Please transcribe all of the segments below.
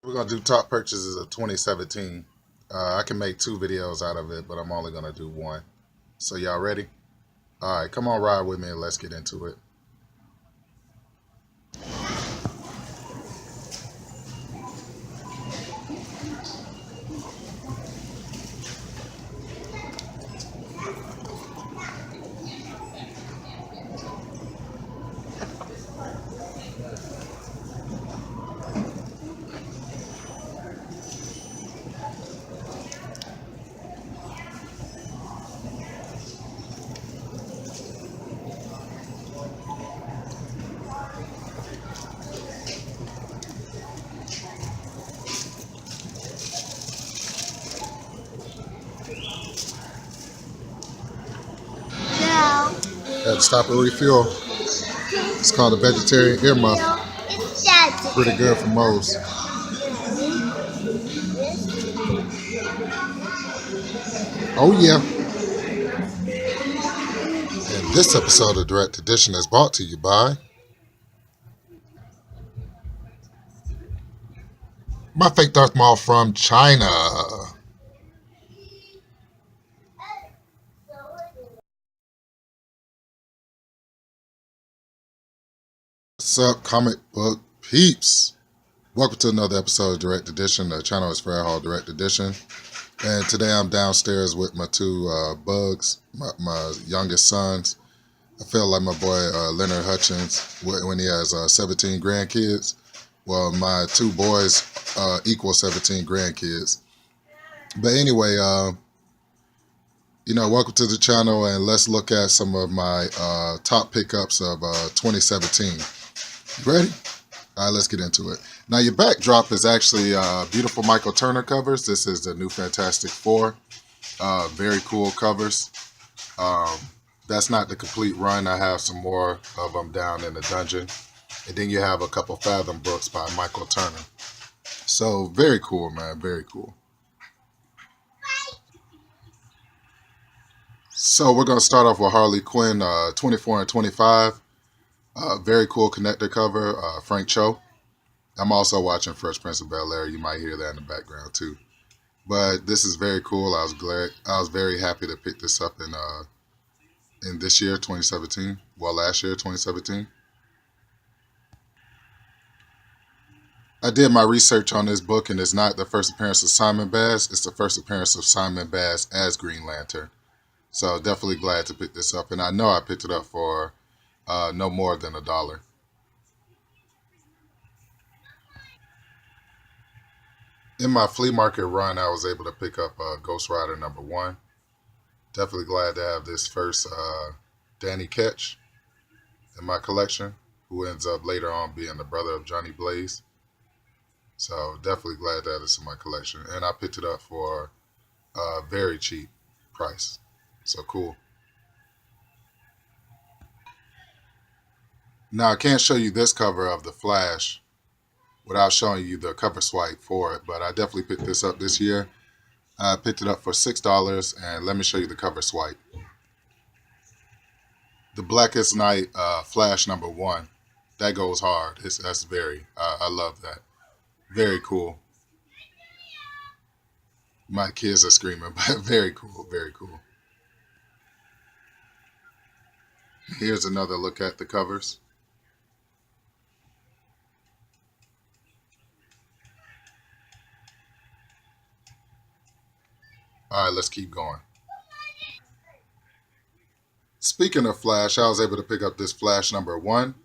We're gonna do top purchases of 2017. I can make two videos out of it, but I'm only gonna do one. So y'all ready? All right, come on, ride with me and let's get into it. No. Had to stop and refuel. It's called a vegetarian earmuff. No, it's that. Pretty good for Moe's. Oh yeah. And this episode of Direct Edition is brought to you by my fake Darth Maul from China. What's up, comic book peeps? Welcome to another episode of Direct Edition. The channel is Fair Hall Direct Edition. And today I'm downstairs with my two bugs, my youngest sons. I feel like my boy Leonard Hutchins when he has 17 grandkids. Well, my two boys equal 17 grandkids. But anyway, welcome to the channel, and let's look at some of my top pickups of 2017. You ready? All right, let's get into it. Now, your backdrop is actually beautiful Michael Turner covers. This is the new Fantastic Four. Very cool covers. Um, that's not the complete run. I have some more of them down in the dungeon. And then you have a couple Fathom books by Michael Turner. So, very cool, man. Very cool. So, we're going to start off with Harley Quinn 24 and 25. Very cool connector cover, Frank Cho. I'm also watching Fresh Prince of Bel-Air. You might hear that in the background too. But this is very cool. I was very happy to pick this up in this year, 2017. Well, last year, 2017. I did my research on this book, and it's not the first appearance of Simon Bass. It's the first appearance of Simon Bass as Green Lantern. So definitely glad to pick this up, and I know I picked it up for no more than $1. In my flea market run, I was able to pick up Ghost Rider #1. Definitely glad to have this first Danny Ketch in my collection, who ends up later on being the brother of Johnny Blaze. So definitely glad to have this in my collection. And I picked it up for a very cheap price. So cool. Now I can't show you this cover of The Flash without showing you the cover swipe for it, but I definitely picked this up this year. I picked it up for $6, and let me show you the cover swipe. The Blackest Night Flash #1. That goes hard. That's I love that. Very cool. My kids are screaming, but very cool, very cool. Here's another look at the covers. All right, let's keep going. Speaking of Flash, I was able to pick up this Flash #1.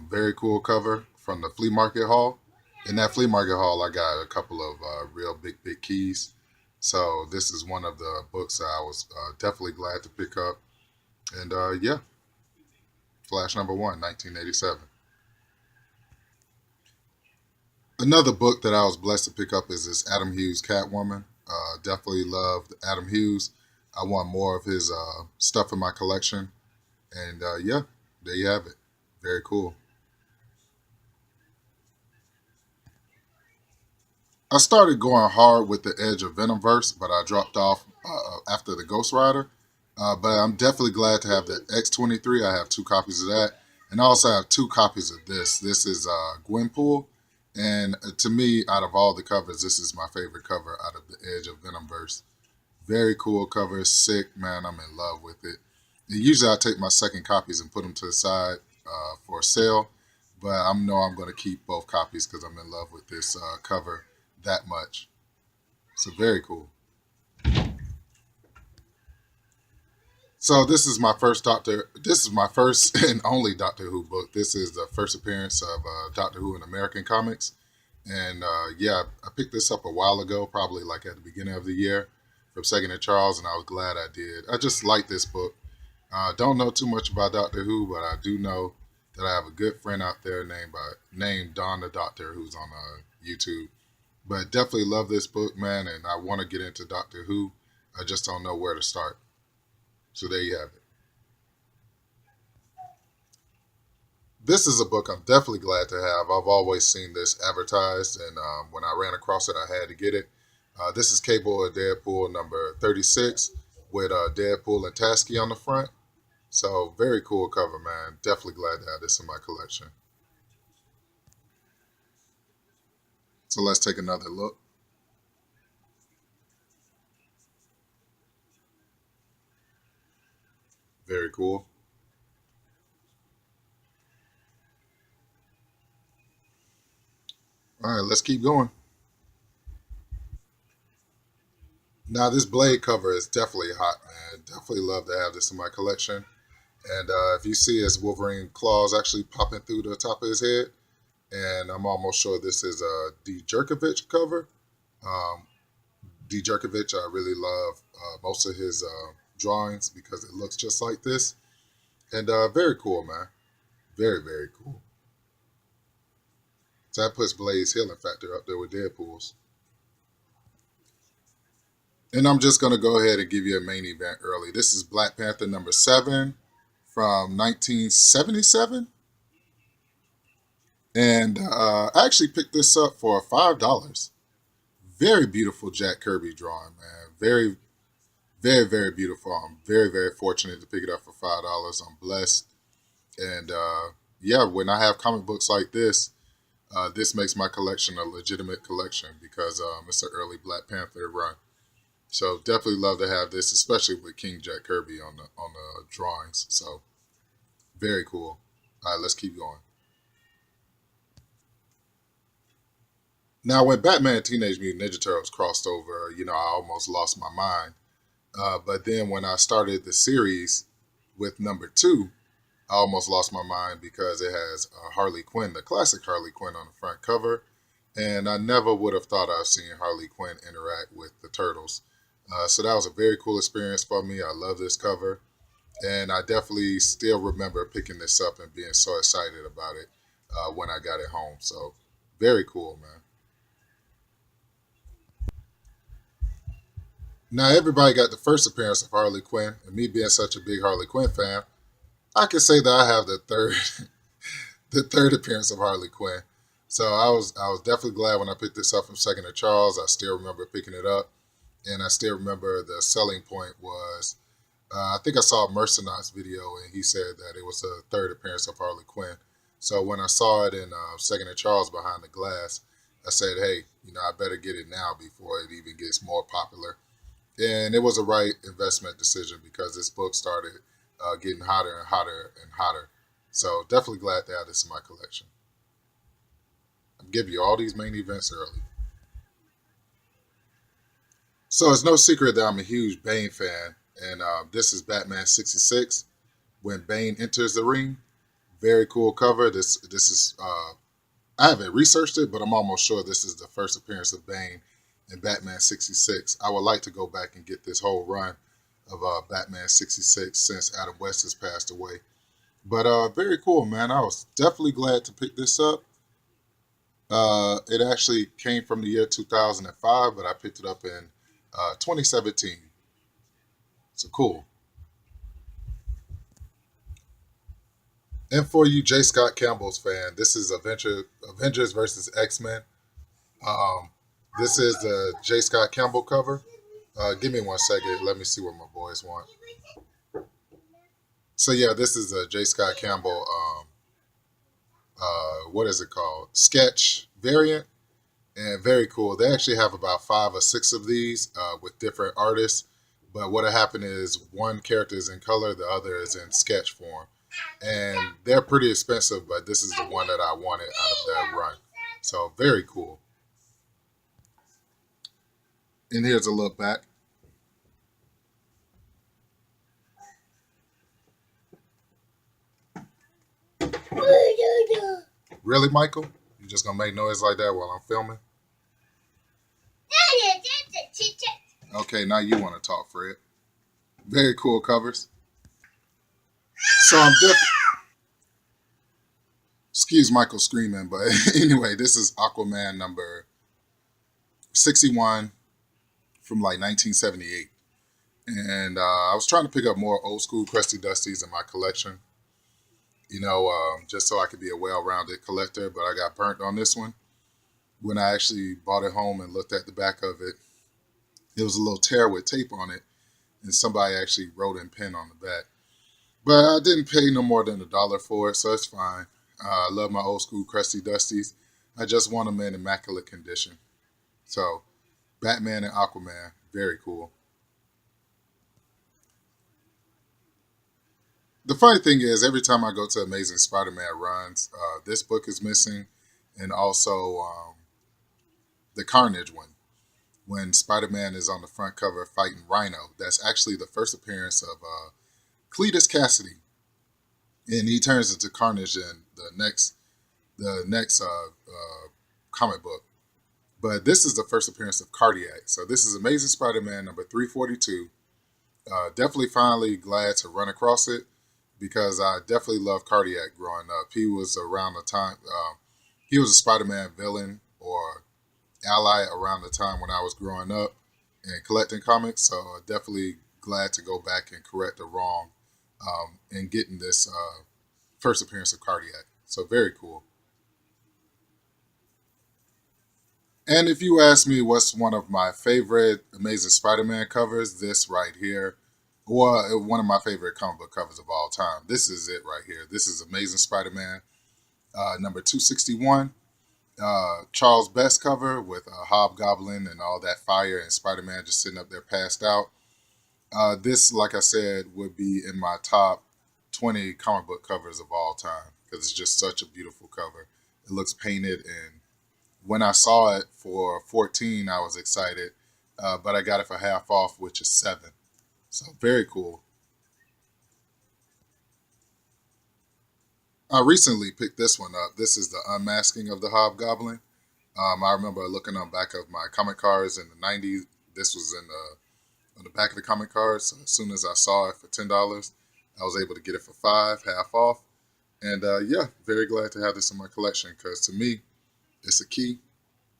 Very cool cover from the flea market haul. In that flea market haul, I got a couple of real big keys. So this is one of the books that I was definitely glad to pick up. And yeah, Flash #1, 1987. Another book that I was blessed to pick up is this Adam Hughes Catwoman. Definitely loved Adam Hughes. I want more of his stuff in my collection. And yeah, there you have it. Very cool. I started going hard with the Edge of Venomverse, but I dropped off after the Ghost Rider. But I'm definitely glad to have the X-23. I have two copies of that. And I also have two copies of this. This is Gwenpool, And to me, out of all the covers, this is my favorite cover out of the Edge of Venomverse. Very cool cover, sick, man. I'm in love with it. And usually I take my second copies and put them to the side for sale, but I know I'm going to keep both copies because I'm in love with this cover that much. So very cool. So this is my first Doctor. This is my first and only Doctor Who book. This is the first appearance of Doctor Who in American comics, and yeah, I picked this up a while ago, probably like at the beginning of the year, from Second and Charles, and I was glad I did. I just like this book. Don't know too much about Doctor Who, but I do know that I have a good friend out there named Don the Doctor who's on YouTube. But definitely love this book, man, and I want to get into Doctor Who. I just don't know where to start. So there you have it. This is a book I'm definitely glad to have. I've always seen this advertised, and when I ran across it, I had to get it. This is Cable of Deadpool number 36 with Deadpool and Tasky on the front. So very cool cover, man. Definitely glad to have this in my collection. So let's take another look. Very cool. All right, let's keep going. Now this Blade cover is definitely hot, man. Definitely love to have this in my collection. And if you see his Wolverine claws actually popping through the top of his head, and I'm almost sure this is a D. Jerkovich cover. Um, D. Jerkovich, I really love most of his drawings because it looks just like this. And very cool, man. Very, very cool. So that puts Blade's healing factor up there with Deadpool's. And I'm just going to go ahead and give you a main event early. This is Black Panther number 7 from 1977. And I actually picked this up for $5. Very beautiful Jack Kirby drawing, man. Very, very, very beautiful. I'm very, very fortunate to pick it up for $5. I'm blessed. And yeah, when I have comic books like this, this makes my collection a legitimate collection because it's an early Black Panther run. So definitely love to have this, especially with King Jack Kirby on the drawings. So very cool. All right, let's keep going. Now, when Batman Teenage Mutant Ninja Turtles crossed over, I almost lost my mind. But then when I started the series with number 2, I almost lost my mind because it has Harley Quinn, the classic Harley Quinn on the front cover. And I never would have thought I'd seen Harley Quinn interact with the Turtles. So that was a very cool experience for me. I love this cover. And I definitely still remember picking this up and being so excited about it when I got it home. So very cool, man. Now, everybody got the first appearance of Harley Quinn. And me being such a big Harley Quinn fan, I can say that I have the third the third appearance of Harley Quinn. So I was definitely glad when I picked this up from Second and Charles. I still remember picking it up, and I still remember the selling point was I think I saw a Mercenaries video, and he said that it was the third appearance of Harley Quinn. So when I saw it in Second and Charles behind the glass, I said, hey, I better get it now before it even gets more popular. And it was a right investment decision because this book started getting hotter and hotter and hotter. So definitely glad to have this in my collection. I'm giving you all these main events early. So it's no secret that I'm a huge Bane fan, and this is Batman 66 when Bane enters the ring. Very cool cover. This is I haven't researched it, but I'm almost sure this is the first appearance of Bane in Batman 66. I would like to go back and get this whole run of Batman 66 since Adam West has passed away. But very cool, man. I was definitely glad to pick this up. It actually came from the year 2005, but I picked it up in 2017. So cool. And for you J. Scott Campbell's fan, this is Avengers versus X-Men. Um, this is the J. Scott Campbell cover. Give me 1 second. Let me see what my boys want. So yeah, this is a J. Scott Campbell. What is it called? Sketch variant, and very cool. They actually have about 5 or 6 of these with different artists. But what happened is one character is in color, the other is in sketch form, and they're pretty expensive. But this is the one that I wanted out of that run. So very cool. And here's a look back. Really, Michael? You just gonna make noise like that while I'm filming? Okay, now you want to talk, Fred. Very cool covers. So I'm definitely. Excuse Michael screaming, but anyway, this is Aquaman number 61 from like 1978. And I was trying to pick up more old school Crusty Dusties in my collection, just so I could be a well rounded collector, but I got burnt on this one. When I actually bought it home and looked at the back of it, there was a little tear with tape on it, and somebody actually wrote in pen on the back. But I didn't pay no more than $1 for it, so it's fine. I love my old school Crusty Dusties. I just want them in immaculate condition. So, Batman and Aquaman, very cool. The funny thing is, every time I go to Amazing Spider-Man runs, this book is missing, and also the Carnage one, when Spider-Man is on the front cover fighting Rhino. That's actually the first appearance of Cletus Cassidy, and he turns into Carnage in the next comic book. But this is the first appearance of Cardiac. So this is Amazing Spider-Man number 342. Definitely finally glad to run across it because I definitely loved Cardiac growing up. He was around the time, he was a Spider-Man villain or ally around the time when I was growing up and collecting comics. So definitely glad to go back and correct the wrong in getting this first appearance of Cardiac. So very cool. And if you ask me what's one of my favorite Amazing Spider-Man covers, this right here, or one of my favorite comic book covers of all time. This is it right here. This is Amazing Spider-Man number 261. Charles Best cover with Hobgoblin and all that fire and Spider-Man just sitting up there passed out. This, like I said, would be in my top 20 comic book covers of all time because it's just such a beautiful cover. It looks painted, and when I saw it for 14, I was excited, but I got it for half off, which is 7. So very cool. I recently picked this one up. This is the unmasking of the Hobgoblin. I remember looking on back of my comic cards in the 90s. This was on the back of the comic cards. So as soon as I saw it for $10, I was able to get it for 5, half off. And yeah, very glad to have this in my collection because to me, it's a key.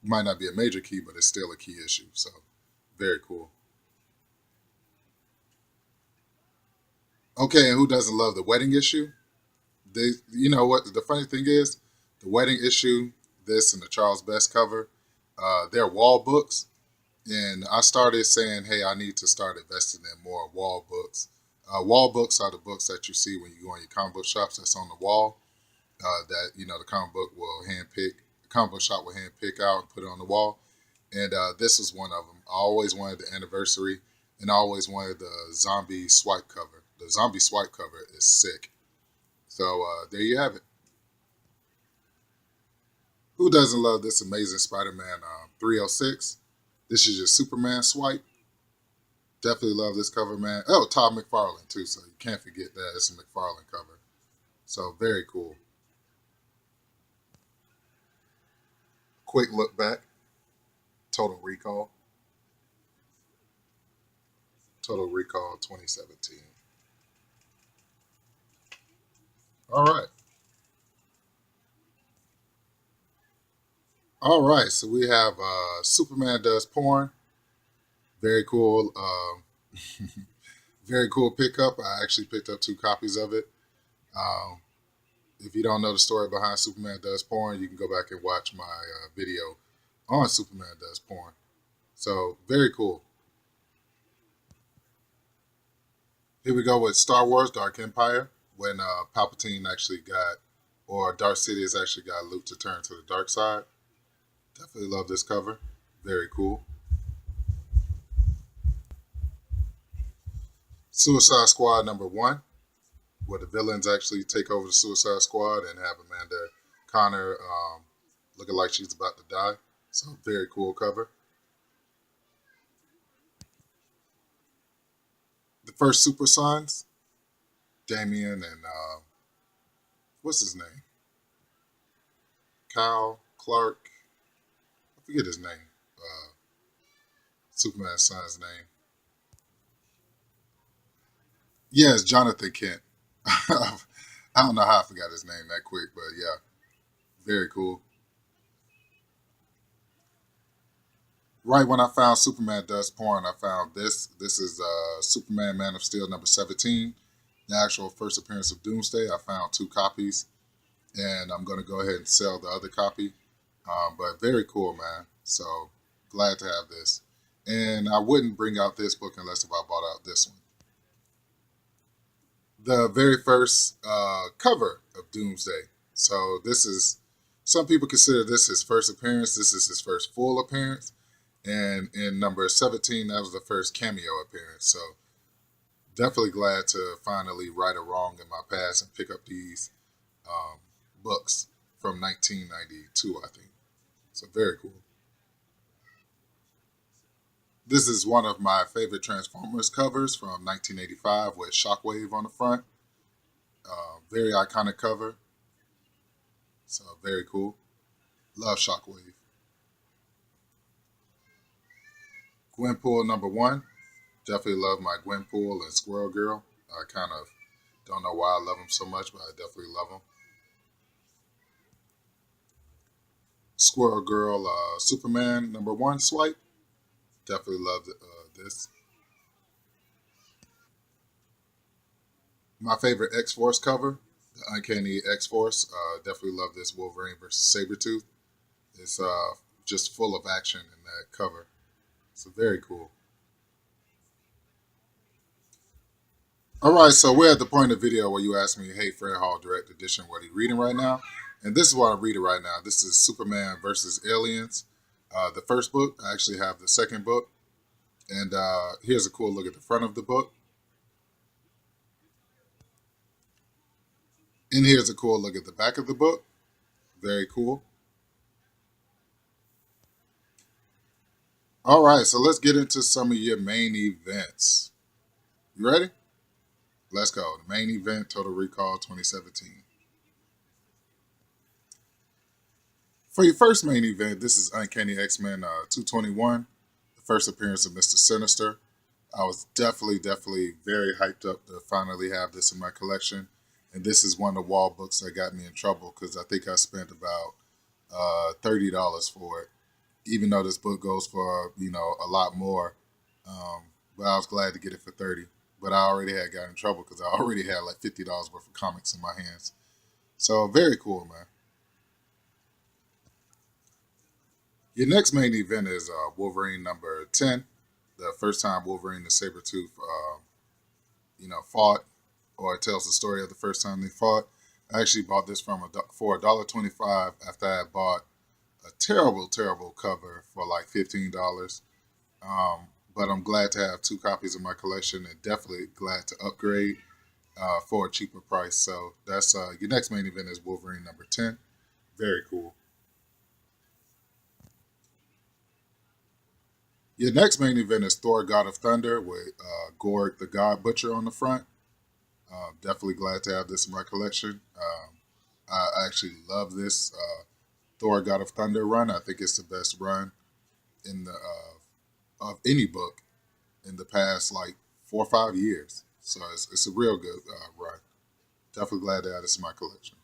It might not be a major key, but it's still a key issue. So very cool. Okay, and who doesn't love the wedding issue? You know what? The funny thing is, the wedding issue, this and the Charles Best cover, they're wall books. And I started saying, hey, I need to start investing in more wall books. Wall books are the books that you see when you go in your comic book shops that's on the wall. That the comic book will the comic book shop will hand pick out and put it on the wall. And this was one of them. I always wanted the anniversary, and I always wanted the zombie swipe cover. The zombie swipe cover is sick. So there you have it. Who doesn't love this Amazing Spider-Man 306? This is your Superman swipe. Definitely love this cover, man. Oh, Todd McFarlane too, so you can't forget that. It's a McFarlane cover. So very cool. Quick look back. Total Recall. Total Recall 2017. All right. All right. So we have Superman Does Porn. Very cool. Very cool pickup. I actually picked up 2 copies of it. Um, if you don't know the story behind Superman Does Porn, you can go back and watch my video on Superman Does Porn. So very cool. Here we go with Star Wars Dark Empire when Palpatine actually got, or Darth Sidious actually got Luke to turn to the dark side. Definitely love this cover. Very cool. Suicide Squad #1, where the villains actually take over the Suicide Squad and have Amanda Connor looking like she's about to die. So very cool cover. The first Super Sons, Damian and what's his name? Kyle Clark. I forget his name. Superman's son's name. Yes, Jonathan Kent. I don't know how I forgot his name that quick, but yeah, very cool. Right when I found Superman Does Porn, I found this. This is Superman Man of Steel #17, the actual first appearance of Doomsday. I found 2 copies, and I'm going to go ahead and sell the other copy. But very cool, man. So glad to have this. And I wouldn't bring out this book unless if I bought out this one. The very first cover of Doomsday. So this is, some people consider this his first appearance. This is his first full appearance. And in #17, that was the first cameo appearance. So definitely glad to finally right a wrong in my past and pick up these um, books from 1992, I think. So very cool. This is one of my favorite Transformers covers from 1985 with Shockwave on the front. Very iconic cover. So very cool. Love Shockwave. Gwenpool #1. Definitely love my Gwenpool and Squirrel Girl. I kind of don't know why I love them so much, but I definitely love them. Squirrel Girl Superman #1 swipe. Definitely love this. My favorite X-Force cover, the Uncanny X-Force. Definitely love this Wolverine versus Sabretooth. It's just full of action in that cover. So very cool. All right, so we're at the point of the video where you ask me, hey, Fred Hall Direct Edition, what are you reading right now? And this is what I'm reading right now. This is Superman versus Aliens, the first book. I actually have the second book. And here's a cool look at the front of the book. And here's a cool look at the back of the book. Very cool. All right, so let's get into some of your main events. You ready? Let's go. The main event, Total Recall 2017. For your first main event, this is Uncanny X-Men 221, the first appearance of Mr. Sinister. I was definitely very hyped up to finally have this in my collection. And this is one of the wall books that got me in trouble because I think I spent about $30 for it, even though this book goes for, a lot more. But I was glad to get it for 30. But I already had got in trouble because I already had like $50 worth of comics in my hands. So very cool, man. Your next main event is Wolverine #10, the first time Wolverine and Sabretooth, fought, or it tells the story of the first time they fought. I actually bought this for $1.25 after I had bought a terrible cover for like $15. But I'm glad to have 2 copies in my collection and definitely glad to upgrade for a cheaper price. So that's your next main event is Wolverine #10. Very cool. Your next main event is Thor: God of Thunder with Gorg the God Butcher on the front. Definitely glad to have this in my collection. I actually love this Thor: God of Thunder run. I think it's the best run in the of any book in the past like 4 or 5 years. So it's a real good run. Definitely glad to have this in my collection.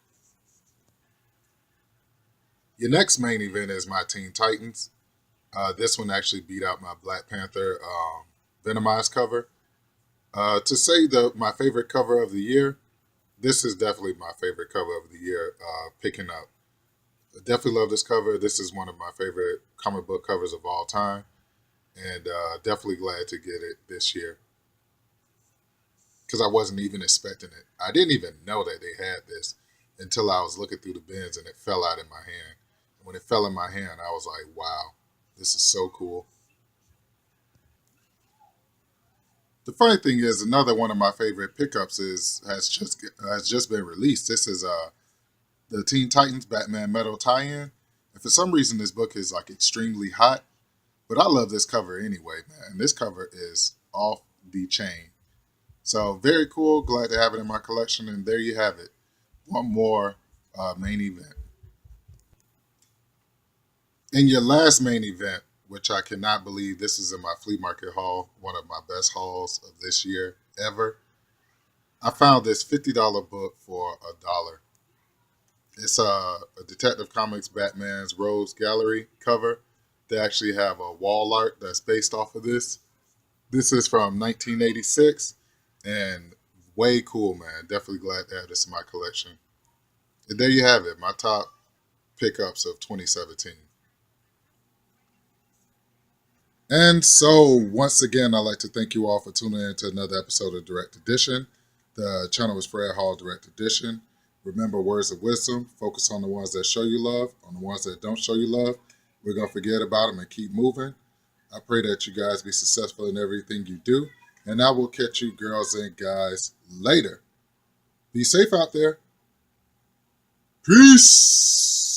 Your next main event is my Teen Titans. This one actually beat out my Black Panther Venomized cover. To say my favorite cover of the year, this is definitely my favorite cover of the year. Picking up, I definitely love this cover. This is one of my favorite comic book covers of all time, and definitely glad to get it this year because I wasn't even expecting it. I didn't even know that they had this until I was looking through the bins and it fell out in my hand. When it fell in my hand, I was like, wow, this is so cool. The funny thing is, another one of my favorite pickups has just been released. This is the Teen Titans Batman Metal tie-in. And for some reason, this book is like extremely hot, but I love this cover anyway, man. This cover is off the chain. So very cool. Glad to have it in my collection. And there you have it. One more main event. In your last main event, which I cannot believe this is in my flea market haul, one of my best hauls of this year ever, I found this $50 book for $1. It's a Detective Comics Batman's Rogues Gallery cover. They actually have a wall art that's based off of this. This is from 1986 and way cool, man. Definitely glad to have this in my collection. And there you have it, my top pickups of 2017. And so, once again, I'd like to thank you all for tuning in to another episode of Direct Edition. The channel is Fred Hall Direct Edition. Remember, words of wisdom, focus on the ones that show you love. On the ones that don't show you love, we're going to forget about them and keep moving. I pray that you guys be successful in everything you do. And I will catch you girls and guys later. Be safe out there. Peace.